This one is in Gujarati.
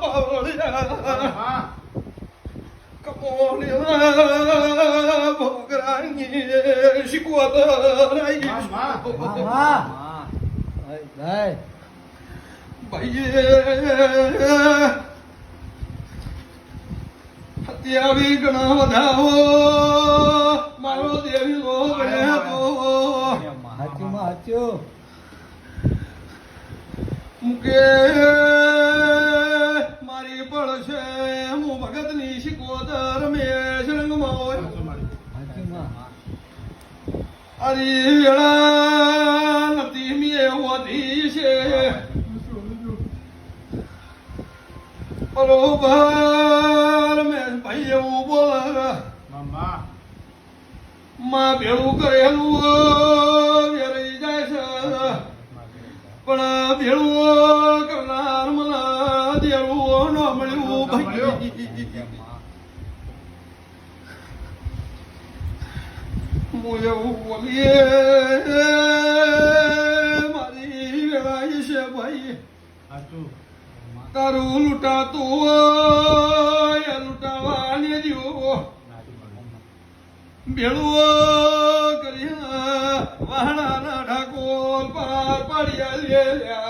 પાવળિયા કમોલિયા ભોગરાંગી શિકવતરાઈ ભાઈ અત્યાવી ઘણા વધાવો મારો દેવી લો ગણે તો મુકે મારી પડશે હું ભગત ની શિકોતર રમેશ રંગમાં અરી વેળા નથી મે વધી છે બરોબર મેં ભાઈ એવું બોલ માં ભેળું કરેલું વેરાઈ જાય છે પણ ભેળું કરનાર મને દેવું ન મળ્યું ભાઈ હું એવું બોલીએ મારી વેળાઈ છે ભાઈ તારું લૂંટાતું હોય લૂંટાવાને દીવો ભેળું કરી વાહણા ઢાકોર પાર પાડ્યા લે